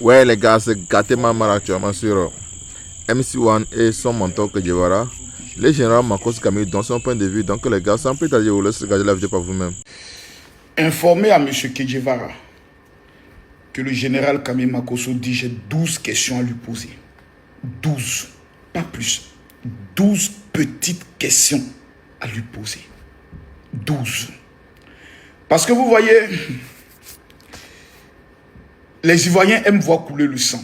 Ouais les gars, c'est gâté Mamara actuellement sur MC1 et son mentor que Guevara. Les généraux Makos Camille dans son point de vue. Donc les gars, sans plus tarder, vous laissez regarder la vidéo par vous-même. Informez à M. Kedjevara que le général Camille Makosso dit j'ai 12 questions à lui poser. 12, pas plus. 12 petites questions à lui poser. 12. Parce que vous voyez, les Ivoiriens aiment voir couler le sang.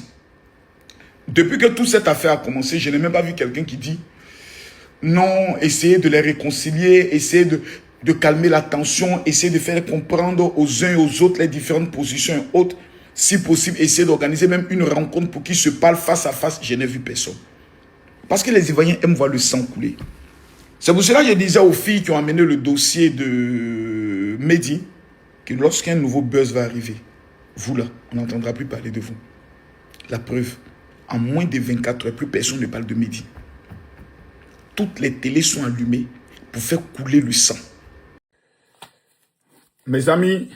Depuis que toute cette affaire a commencé, je n'ai même pas vu quelqu'un qui dit non, essayez de les réconcilier, essayez de calmer la tension, essayez de faire comprendre aux uns et aux autres les différentes positions et autres. Si possible, essayez d'organiser même une rencontre pour qu'ils se parlent face à face. Je n'ai vu personne. Parce que les Ivoiriens aiment voir le sang couler. C'est pour cela que je disais aux filles qui ont amené le dossier de Mehdi que lorsqu'un nouveau buzz va arriver, vous là, on n'entendra plus parler de vous. La preuve, en moins de 24 heures, plus personne ne parle de Mehdi. Toutes les télés sont allumées pour faire couler le sang. Mes amis,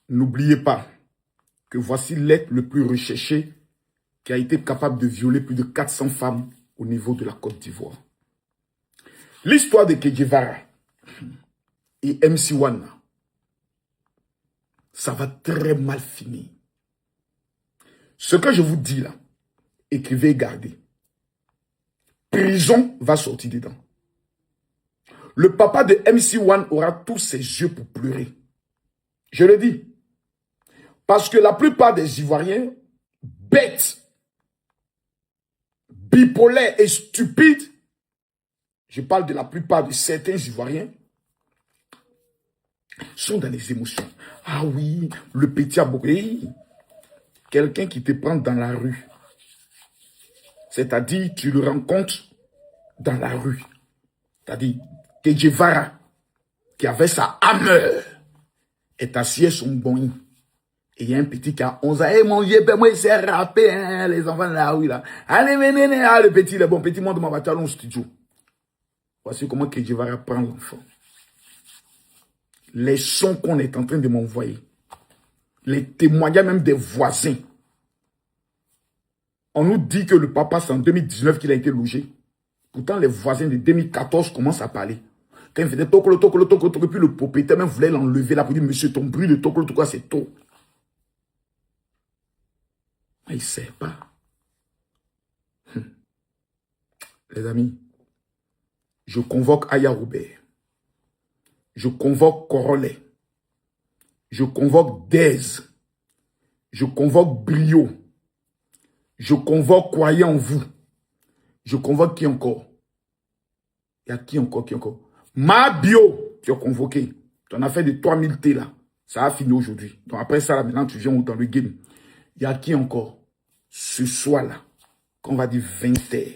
n'oubliez pas que voici l'être le plus recherché qui a été capable de violer plus de 400 femmes au niveau de la Côte d'Ivoire. L'histoire de Kedjevara et MC1, ça va très mal finir. Ce que je vous dis là, écrivez et gardez. Prison va sortir dedans. Le papa de MC1 aura tous ses yeux pour pleurer. Je le dis. Parce que la plupart des Ivoiriens, bêtes, bipolaires et stupides, je parle de la plupart de certains Ivoiriens, sont dans les émotions. Ah oui, le petit aboué, quelqu'un qui te prend dans la rue. C'est-à-dire, tu le rencontres dans la rue. C'est-à-dire, Kedjevara, qui avait sa hammer, est assis sur son bon. Et il y a un petit qui a 11 ans. Eh mon vieux, ben moi, il s'est rappé, hein, les enfants de la rue, là. Allez, venez, le petit, le bon petit, monde de ma voiture, allons au studio. Voici comment Kedjevara prend l'enfant. Les sons qu'on est en train de m'envoyer, les témoignages même des voisins. On nous dit que le papa, c'est en 2019 qu'il a été logé. Pourtant, les voisins de 2014 commencent à parler. Quand il faisait tokolo, puis le propriétaire même voulait l'enlever là pour dire, monsieur, ton bruit de tokolo, c'est tôt. Mais il ne sait pas. Les amis, je convoque Aya Robert. Je convoque Corolet. Je convoque Dez. Je convoque Brio. Je convoque Croyez en vous. Je convoque qui encore? Il y a qui encore? Mabio, tu as convoqué. Ton affaire de 3000 T là, ça a fini aujourd'hui. Donc après ça, là, maintenant, tu viens dans le game. Il y a qui encore? Ce soir là, qu'on va dire 20h.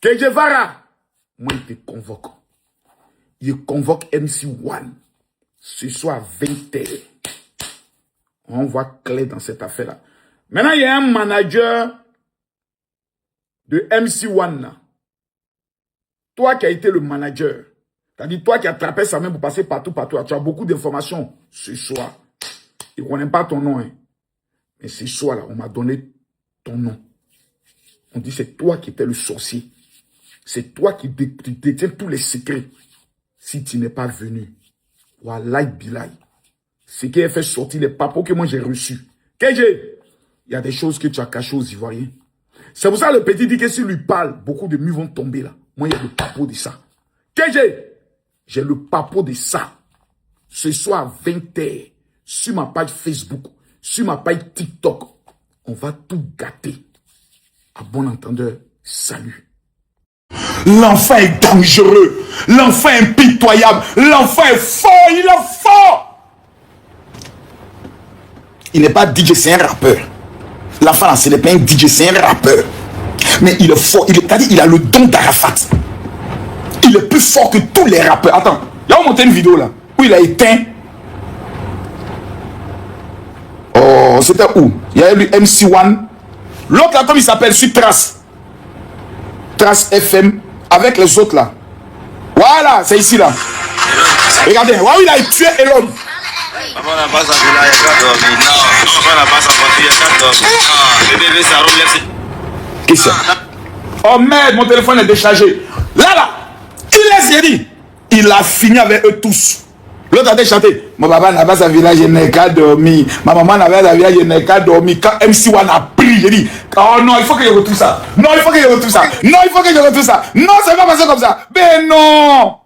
Kedjevara, moi, il te convoque. Il convoque MC1. Ce soir, 20h. On voit clair dans cette affaire-là. Maintenant, il y a un manager de MC1 là. Toi qui as été le manager, c'est-à-dire toi qui as attrapé sa main pour passer partout. Tu as beaucoup d'informations ce soir. Il ne connaît pas ton nom. Hein. Mais ce soir là, on m'a donné ton nom. On dit c'est toi qui étais le sorcier. C'est toi qui détiens tous les secrets. Si tu n'es pas venu, Wallahi Bilay, c'est qui a fait sortir les papos que moi j'ai reçus. KG, il y a des choses que tu as cachées aux Ivoiriens. C'est pour ça que le petit dit que s'il lui parle, beaucoup de murs vont tomber là. Moi, il y a le papo de ça. KG, j'ai le papo de ça. Ce soir, 20h, sur ma page Facebook, sur ma page TikTok, on va tout gâter. À bon entendeur, salut. L'enfant est dangereux. L'enfant est impitoyable. L'enfant est fort. Il est fort. Il n'est pas DJ, c'est un rappeur. L'enfant là, ce n'est pas un DJ, c'est un rappeur. Mais il est fort. Il a le don d'Arafat. Il est plus fort que tous les rappeurs. Attends, il a monté une vidéo là où il a éteint. Oh, c'était où? Il y a eu MC1. L'autre là, comme il s'appelle, sur Trace. Trace FM. Avec les autres là. Voilà, c'est ici là. Regardez, waouh, il a tué Elon. Maman n'a pas sa villa, il n'y a qu'à dormir. Non, maman n'a pas sa voiture, il n'y a qu'à dormir. Le bébé, ça roule. Qui c'est? Oh merde, mon téléphone est déchargé. Là, qui laisse dit? Il a fini avec eux tous. L'autre a chanté. Mon papa n'a pas sa village, il n'est qu'à dormir. Ma maman n'a pas sa village, il n'est qu'à dormir. Quand MC1 a pris, j'ai dit, oh non, il faut que je retrouve ça. Non, il faut que je retrouve ça. Non, il faut que je retrouve ça. Non, ça va passer comme ça. Mais non.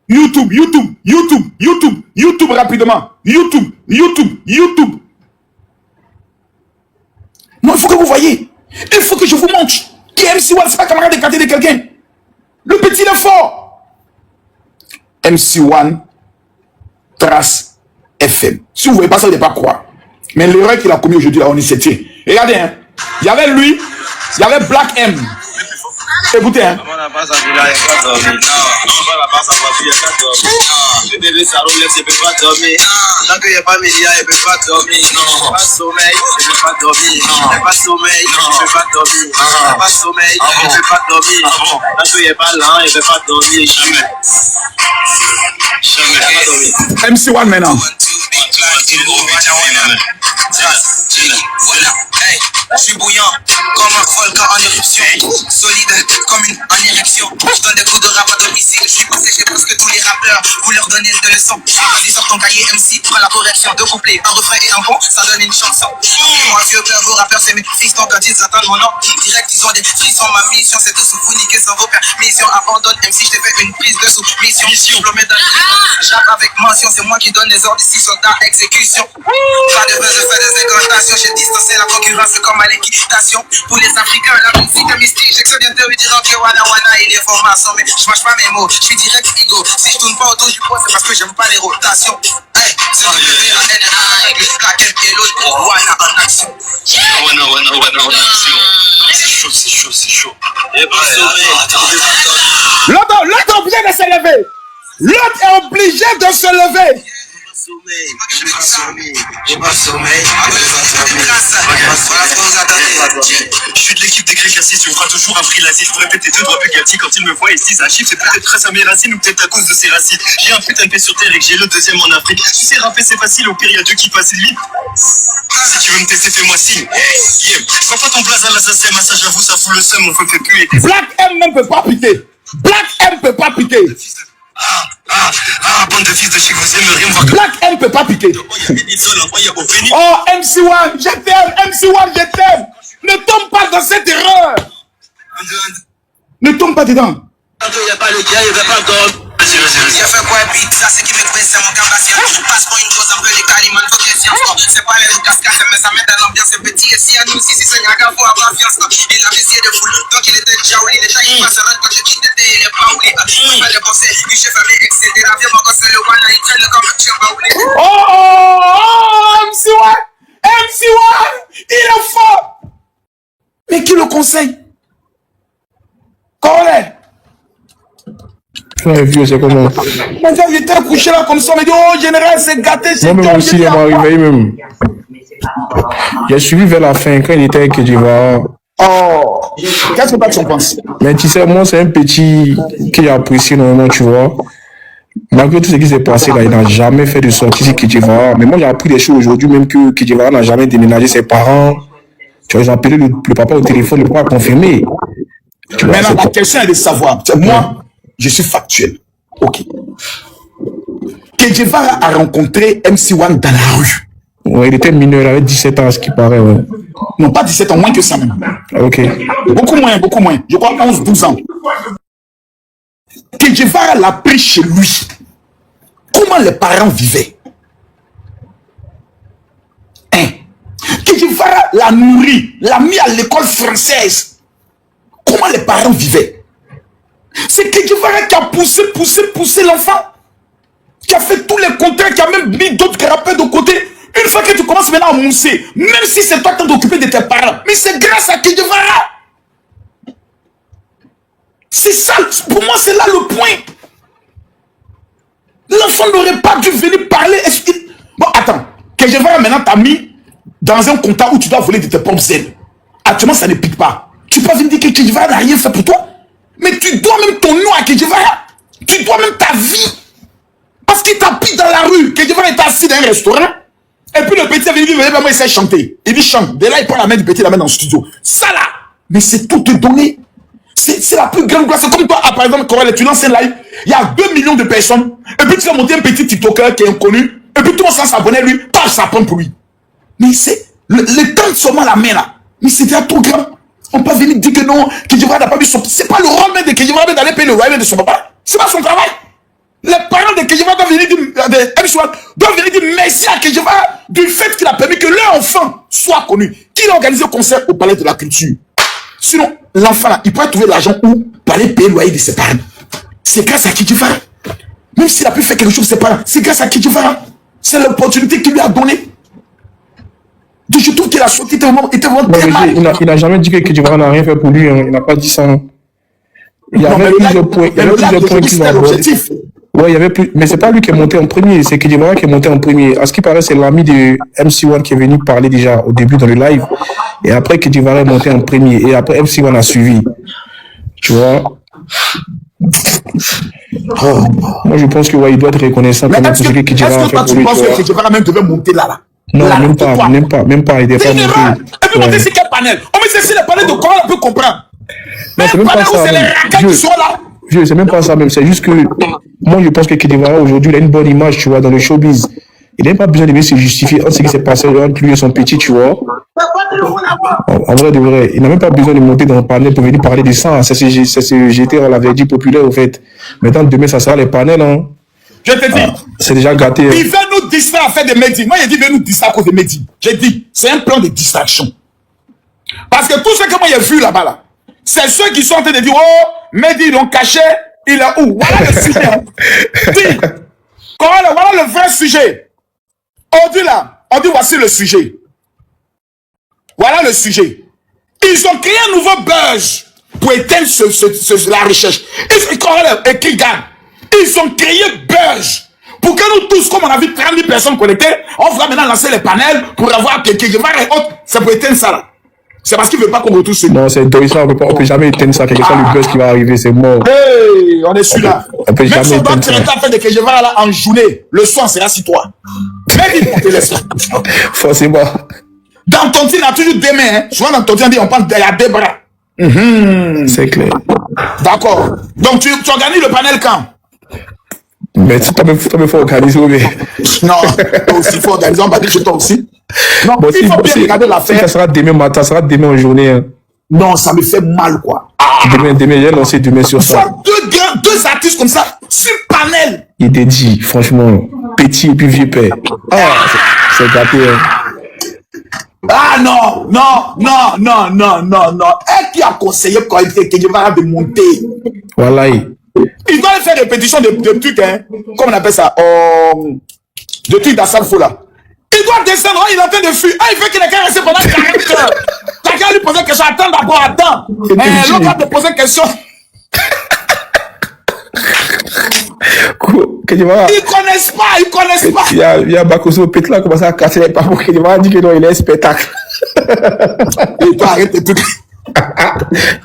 YouTube, rapidement. YouTube. Non, il faut que vous voyez. Il faut que je vous montre. Qui est MC1, c'est pas camarade de quartier de quelqu'un. Le petit, il est fort. MC1 Trace FM. Si vous ne voyez pas ça, vous ne pas croire. Mais l'erreur qu'il a commis aujourd'hui, là, on y s'est tué. Regardez, hein. Il y avait lui, il y avait Black M. Écoutez, hein. Maman n'a pas sa villa, il n'y a qu'à dormir. Non, maman n'a pas sa voiture, il n'y a qu'à dormir. Le bébé, ça roule, il ne peut pas dormir. Tant qu'il n'y a pas média, il ne peut pas dormir. Non, pas sommeil, il ne peut pas dormir. Non, pas sommeil, il ne peut pas dormir. Pas sommeil, il ne peut pas dormir. Tant qu'il n'y a pas l'an, il ne peut pas dormir. Jamais. MC1 maintenant. Je suis bouillant comme un volcan en éruption, solide comme une en érection. Je donne des coups de rap à domicile. Je suis passé chez presque tous les rappeurs. Vous leur donnez de leçons. Vas-y, sors ton cahier MC, prends la correction. Deux couplets, un refrain et un pont, ça donne une chanson. Moi, vieux père, vos rappeurs, c'est mes fistons quand ils attendent mon nom. Direct, ils ont des frissons. Ma mission, c'est de vous niquer sans vos pères. Mission, abandonne MC, je t'ai fait une prise de sous. Mission, diplômé d'un j'appe avec mention. C'est moi qui donne les ordres ici, soldats, exécution. Pas de besoin de faire des incantations. J'ai distancé la concurrence comme à l'équitation. Pour les Africains, la musique est mystique. J'ai que ça vient de lui dire que wana wana il est formation. Mais je mange pas mes mots, je suis direct ego. Si je tourne pas autour du pot, c'est parce que j'aime pas les rotations. Hey, c'est W-A-N-A avec la quête et l'autre. Wana en action. Wana en action. C'est chaud. Et pas L'autre est obligé de se lever. L'autre est obligé de se lever. J'ai pas sommeil. Je suis de l'équipe des Grecs Cassis, tu me feras toujours un prix l'asile. Je pourrais péter deux droits Bugatti quand ils me voient et se disent un chiffre, c'est peut-être grâce à mes racines ou peut-être à cause de ses racines. J'ai un putain de paix sur terre et que j'ai le deuxième en Afrique. Tu sais rapper c'est facile, au pire y'a Dieu qui passe vite. Si tu veux me tester, fais-moi signe. Sans pas ton blaze à l'assassin, ça j'avoue ça fout le seum, mon feu fait puer. Black M ne peut pas piquer. Black M peut pas piquer. Bande de fils de chic, vous aimeriez me voir. Black M peut pas piquer. Oh, MC1, je t'aime. MC1, je t'aime. Ne tombe pas dans cette erreur. Ne tombe pas dedans. Il n'y a pas le gars, il va pas dormir. J'ai fait quoi, pizza, c'est qui me presse, c'est mon capacité. Passe pour une chose, un peu les calimans, faut que j'ai science. C'est pas les cascades, mais ça met dans l'ambiance, c'est petit. Et si à nous, si c'est un gars, faut avoir confiance. Il a essayé de foule, donc il était déjà ouli. Les gens, ils passent quand je dis tété, il est pas ouli. Il fallait penser, du chef avait excédé. La vie, mon gosse, le one, il traîne comme un chien, pas ouli. Oh, MC1, il est fort. Mais qui le conseille? Colonel. Vieux, c'est comment? Maintenant, il était couché là comme ça, mais dit, oh, général, c'est gâté, c'est Moi-même aussi, il m'a réveillé même. J'ai suivi vers la fin, quand il était avec Kedjivara. Oh, qu'est-ce que tu en penses? Mais tu sais, moi, c'est un petit qui apprécie énormément, tu vois. Malgré tout ce qui s'est passé là, il n'a jamais fait de sortie sur Kedjivara. Mais moi, j'ai appris des choses aujourd'hui, même que Kedjivara n'a jamais déménagé ses parents. Tu vois, ils ont appelé le papa au téléphone, le papa a confirmé. Maintenant, la question est de savoir. Moi, je suis factuel. Ok. Kedjivara a rencontré MC1 dans la rue. Ouais, il était mineur, il avait 17 ans, à ce qui paraît. Ouais. Non, pas 17 ans, moins que ça même. Ok. Beaucoup moins. Je crois 11, 12 ans. Kedjivara l'a pris chez lui. Comment les parents vivaient? Kedjivara l'a nourri, l'a mis à l'école française. Comment les parents vivaient? C'est Kedjivara qui a poussé l'enfant. Qui a fait tous les contrats, qui a même mis d'autres rappeurs de côté. Une fois que tu commences maintenant à mousser, même si c'est toi qui t'es occupé de tes parents, mais c'est grâce à Kedjivara. C'est ça, pour moi, c'est là le point. L'enfant n'aurait pas dû venir parler. Bon, attends, Kedjivara maintenant t'a mis dans un contrat où tu dois voler de tes propres ailes. Actuellement, ça ne pique pas. Tu peux venir dire que Kedjivara n'a rien fait pour toi. Mais tu dois même ton nom à Kedjivara. Tu dois même ta vie Parce qu'il tapit dans la rue. Que Guevara était assis dans un restaurant. Et puis le petit est venu dire, moi, il sait chanter. Il dit, chante. De là, il prend la main du petit, il la met dans le studio. Ça là. Mais c'est tout te donné. C'est la plus grande gloire. C'est comme toi, par exemple, quand tu lances un live, il y a 2 millions de personnes. Et puis tu vas monter un petit TikToker qui est inconnu. Et puis tout le monde s'abonne à lui. Pas ça prend pour lui. Mais c'est le temps de seulement la main là. Mais c'était trop grand. On peut venir dire que non, que Guevara n'a pas vu son... C'est pas le rôle même de que Guevara d'aller payer le royaume de son papa. C'est pas son travail. Les parents de Guevara doivent venir dire, doivent venir dire merci à Guevara du fait qu'il a permis que leur enfant soit connu. Qu'il a organisé le concert au Palais de la Culture. Sinon, l'enfant là, il pourrait trouver l'argent où pour aller payer le loyer de ses parents. C'est grâce à Guevara. Même s'il a pu faire quelque chose de ses parents, c'est grâce à Guevara. C'est l'opportunité qu'il lui a donnée. Donc je trouve qu'il a sauté était vraiment très mal. Il n'a jamais dit que Guevara n'a rien fait pour lui. Hein. Il n'a pas dit ça. Hein. Il y avait plusieurs points. Il y avait plusieurs points qui sont l'objectif. Ouais, il y avait plus. Mais c'est pas lui qui est monté en premier. C'est Guevara qui est monté en premier. À ce qui paraît, c'est l'ami de MC1 qui est venu parler déjà au début dans le live. Et après, Guevara est monté en premier. Et après, MC1 a suivi. Tu vois? Oh. Moi, je pense que ouais, il doit être reconnaissant. Est-ce que toi, tu penses que Guevara même devait monter là? Non, là, même pas. Il était pas monté. Et puis monter sur quel panel? On met sur le panel de quoi on peut comprendre? Non, c'est même pas ça. C'est les racailles qui sont là. C'est même pas ça même. C'est juste que moi, je pense que Guevara aujourd'hui, il a une bonne image, tu vois, dans le showbiz. Il n'a pas besoin de se justifier entre ce qui s'est passé entre lui et son petit, tu vois. En vrai de vrai, il n'a même pas besoin de monter dans le panel pour venir parler de ça. C'est ce j'étais, on l'avait dit populaire, au fait. Maintenant, demain, ça sera les panels, hein. Je te dis. C'est déjà gâté. Il veut nous distraire à faire des médias. Moi, il dit, il veut nous distraire à cause des médias. J'ai dit, c'est un plan de distraction. Parce que tout ce que moi, j'ai vu là-bas, là, c'est ceux qui sont en train de dire, oh, Mehdi, ils l'ont caché, il est où? Voilà le sujet. Hein. Dis, voilà le vrai sujet. On dit là, voici le sujet. Voilà le sujet. Ils ont créé un nouveau buzz pour éteindre la recherche. Écrit gagne. Ils ont créé buzz pour que nous tous, comme on a vu 30 000 personnes connectées, on va maintenant lancer les panels pour avoir quelqu'un qui va et autres. C'est pour éteindre ça là. C'est parce qu'il ne veut pas qu'on retrouve ce. Non, c'est ça, on peut jamais éteindre ça. Quel que soit le buzz qui va arriver, c'est mort. Hey, on est celui-là. On peut jamais éteindre ça. Même si on doit faire de Guevara là en journée, le soir, c'est assis-toi. Mais dis-moi, téléphone. Forcément. Dans ton team, on a toujours des mains. Hein. Souvent dans ton team, on dit on parle derrière des bras. C'est clair. D'accord. Donc tu organises le panel quand? Mais tu peux faire organiser. Mais... Non, toi aussi, il faut organiser. On va dire chez toi aussi. Non, bon, il faut bien regarder l'affaire. Ça sera demain matin, ça sera demain en journée. Hein. Non, ça me fait mal, quoi. Demain, j'ai lancé demain sur ça. Deux artistes comme ça, sur panel. Il dédie, franchement, petit et puis vieux père. Ah, c'est gâté. Hein. Ah non. Elle qui a conseillé quand il était qu'il va de monter. Voilà. Il doit faire répétition de trucs, hein. Comment on appelle ça? De trucs d'Assalfo là. Il doit descendre, il est en train de fuir. Ah, il veut qu'il ait qu'à rester pendant 40 heures. Quelqu'un lui pose une question, attends d'abord, attends. L'autre va te poser une question. Ils connaissent pas. Il y a Bakoso Petla qui commence à casser les papos qui va dire que non, il est un spectacle. Il doit arrêter tout.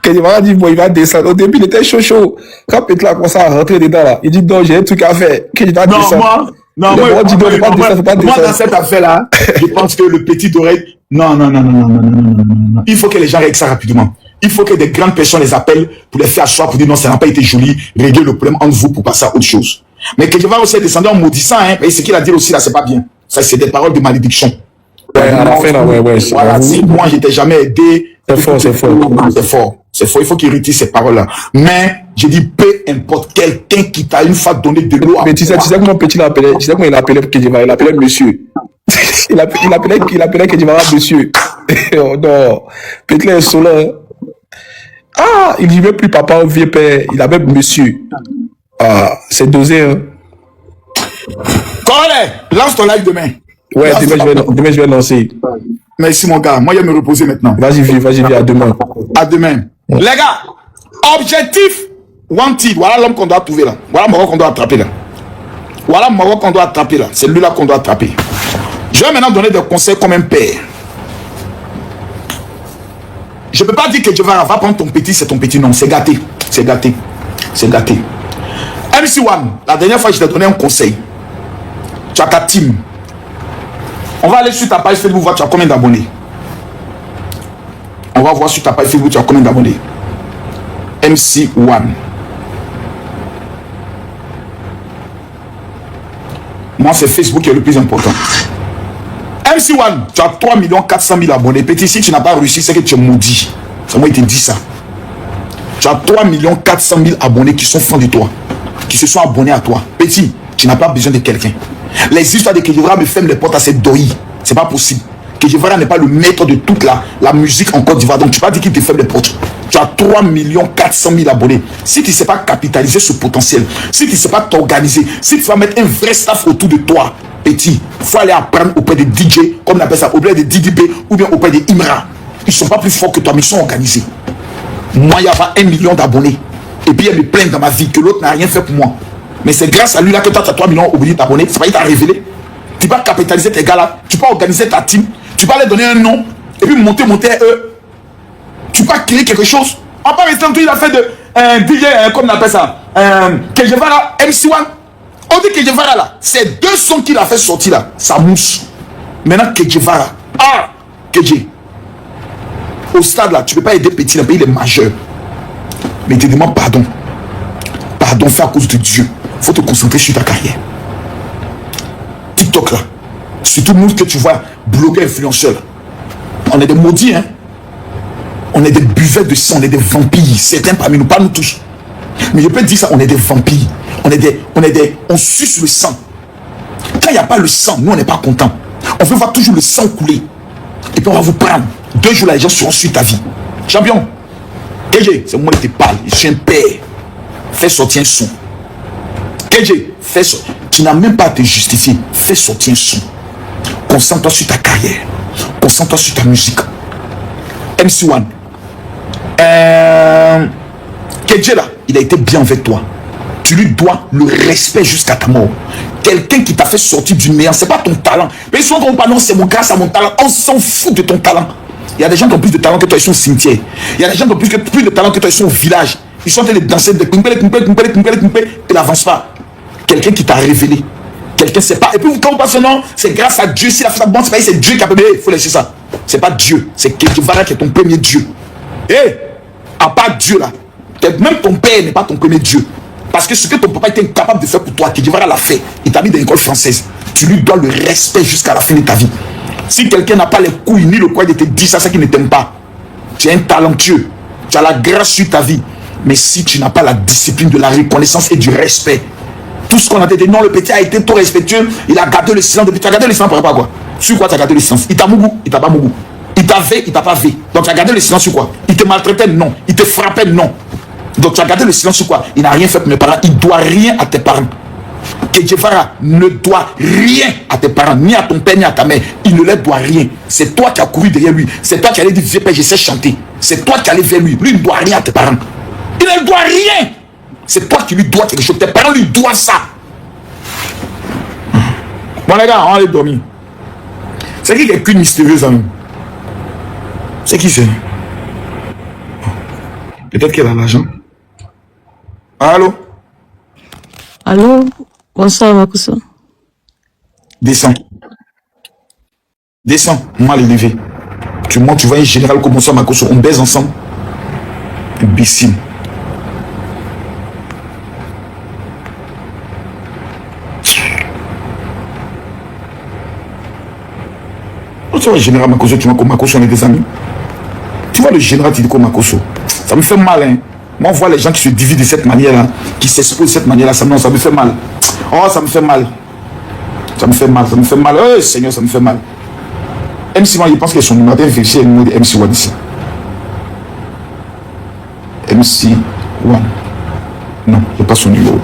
Guevara dit bon, il va descendre. Au début, il était chaud. Quand Petla a commencé à rentrer dedans là, il dit non, j'ai un truc à faire. Qu'il va descendre. Moi, dans cette affaire-là, je pense que le petit d'oreille. Non. Il faut que les gens règlent ça rapidement. Il faut que des grandes personnes les appellent pour les faire asseoir, pour dire non, ça n'a pas été joli, régler le problème entre vous pour passer à autre chose. Mais que Guevara aussi est descendu en maudissant, hein, et ce qu'il a dit aussi là, c'est pas bien. Ça, c'est des paroles de malédiction. Ouais, à la fin, là, ouais. Voilà, si moi, je t'ai jamais aidé. C'est fort. Il faut qu'il retire ces paroles-là. Mais, je dis, peu importe quelqu'un qui t'a une fois donné de l'eau. Mais tu sais comment petit l'appelait, tu sais comment il appelait Guevara, il appelait monsieur. il appelait Guevara monsieur. Oh non. Petit est solo. Ah, il dit même plus papa ou vieux père, il avait monsieur. Ah, c'est dosé, hein. Correct, lance ton live demain. Ouais, demain je vais lancer. Merci mon gars, moi je vais me reposer maintenant. Vas-y, à demain. À demain. Ouais. Les gars, objectif wanted, voilà l'homme qu'on doit trouver là. Voilà Moro qu'on doit attraper là. C'est lui là qu'on doit attraper. Je vais maintenant donner des conseils comme un père. Je ne peux pas dire que Guevara va prendre ton petit, c'est ton petit. Non, c'est gâté. MC1, la dernière fois, je t'ai donné un conseil. as ta team. On va aller sur ta page Facebook, voir tu as combien d'abonnés. On va voir sur ta page Facebook, tu as combien d'abonnés. MC1. Moi, c'est Facebook qui est le plus important. MC1, tu as 3 400 000 abonnés. Petit, si tu n'as pas réussi, c'est que tu es maudit. C'est moi qui te dis ça. Tu as 3 400 000 abonnés qui sont fans de toi, qui se sont abonnés à toi. Petit, tu n'as pas besoin de quelqu'un. Les histoires de Kedjevara me ferment les portes à cette doïe. C'est pas possible. Kedjevara n'est pas le maître de toute la musique en Côte d'Ivoire. Donc tu vas dire qu'il te ferme les portes. Tu as 3 400 000 abonnés. Si tu ne sais pas capitaliser ce potentiel, si tu ne sais pas t'organiser, si tu vas mettre un vrai staff autour de toi, petit, il faut aller apprendre auprès des DJ, comme on appelle ça, auprès des DDB ou bien auprès des Imra. Ils ne sont pas plus forts que toi, mais ils sont organisés. Moi, il y a 1 million d'abonnés. Et puis, il me plaint dans ma vie que l'autre n'a rien fait pour moi. Mais c'est grâce à lui là que toi, tu as 3 millions d'abonnés. C'est pas, il t'a révélé. Tu peux capitaliser tes gars là. Tu peux organiser ta team. Tu peux aller donner un nom. Et puis monter eux. Tu peux créer quelque chose. En part exemple, il a fait de DJ, comme on appelle ça, Kedjevara, MC1. On dit Kedjevara là. C'est 2 sons qu'il a fait sortir là. Ça mousse. Maintenant, Kedjevara. Ah, Kedje. Au stade là, tu ne peux pas aider petit, il est majeur. Mais il te demande pardon. Pardon, fais à cause de Dieu. Il faut te concentrer sur ta carrière. TikTok là. Surtout nous que tu vois, blogueurs, influenceurs. On est des maudits, hein. On est des buveurs de sang, on est des vampires. Certains parmi nous, pas nous tous. Mais je peux dire ça, on est des vampires. On suce le sang. Quand il n'y a pas le sang, nous on n'est pas contents. On veut voir toujours le sang couler. Et puis on va vous prendre. 2 jours là, les gens seront sur ta vie. Champion. KJ, c'est moi qui te parle. Je suis un père. Fais sortir un son. KJ, fais sortir. Tu n'as même pas à te justifier. Fais sortir un son. Concentre-toi sur ta carrière. Concentre-toi sur ta musique. MC1. KJ là, il a été bien avec toi. Tu lui dois le respect jusqu'à ta mort. Quelqu'un qui t'a fait sortir du néant, c'est pas ton talent. Mais souvent quand on parle, non, c'est mon grâce à mon talent. On s'en fout de ton talent. Il y a des gens qui ont plus de talent que toi, ils sont au cimetière. Il y a des gens qui ont plus de talent que toi, ils sont au village. Ils sont en train de danser de et n'avance pas. Quelqu'un qui t'a révélé. Quelqu'un sait pas. Et puis quand on passe son nom, c'est grâce à Dieu. Si la fête bon, c'est pas c'est Dieu qui a permis. Il faut laisser ça. C'est pas Dieu. C'est Kedjevara qui est ton premier Dieu. Et à part Dieu là, même ton père n'est pas ton premier Dieu. Parce que ce que ton papa était incapable de faire pour toi, Kedjevara l'a fait. Il t'a mis dans l'école française. Tu lui dois le respect jusqu'à la fin de ta vie. Si quelqu'un n'a pas les couilles ni le courage de te dire ça, c'est qu'il ne t'aime pas. Tu es un talentueux. Tu as la grâce sur ta vie. Mais si tu n'as pas la discipline de la reconnaissance et du respect, tout ce qu'on a dit, non, le petit a été trop respectueux, il a gardé le silence. Tu as gardé le silence pour pas quoi? Sur quoi tu as gardé le silence? Il t'a mougou, il t'a pas mougou. Il t'a V, il t'a pas V. Donc tu as gardé le silence sur quoi? Il te maltraitait? Non. Il te frappait? Non. Donc tu as gardé le silence sur quoi? Il n'a rien fait pour mes parents. Il ne doit rien à tes parents. Kedjevara ne doit rien à tes parents, ni à ton père, ni à ta mère. Il ne leur doit rien. C'est toi qui as couru derrière lui. C'est toi qui allais dire, vieux père, je sais chanter. C'est toi qui allais vers lui. Lui, il ne doit rien à tes parents. Il ne doit rien. C'est toi qui lui dois quelque chose. Tes parents lui doivent ça. Bon, les gars, on va aller dormir. C'est qui est qu'une mystérieuse à nous? C'est qui c'est? Peut-être qu'elle a l'argent. Allô? Allô? Bonsoir, Makosso. Descends. Descends, mal élevé. Tu montes, tu vois un général comme ça, Makosso. On baise ensemble. Imbécile. Tu vois le général Makosso, tu vois comme Makosso, on est des amis. Tu vois le général, tu dis comme Makosso. Ça me fait mal, hein. Moi, on voit les gens qui se divisent de cette manière-là, qui s'exposent de cette manière-là, ça me fait mal. Oh, ça me fait mal. Ça me fait mal, ça me fait mal. Oh, Seigneur, ça me fait mal. MC1, il pense que son numéro vérifié le numéro de MC1 ici. MC1. Non, il n'y a pas son numéro.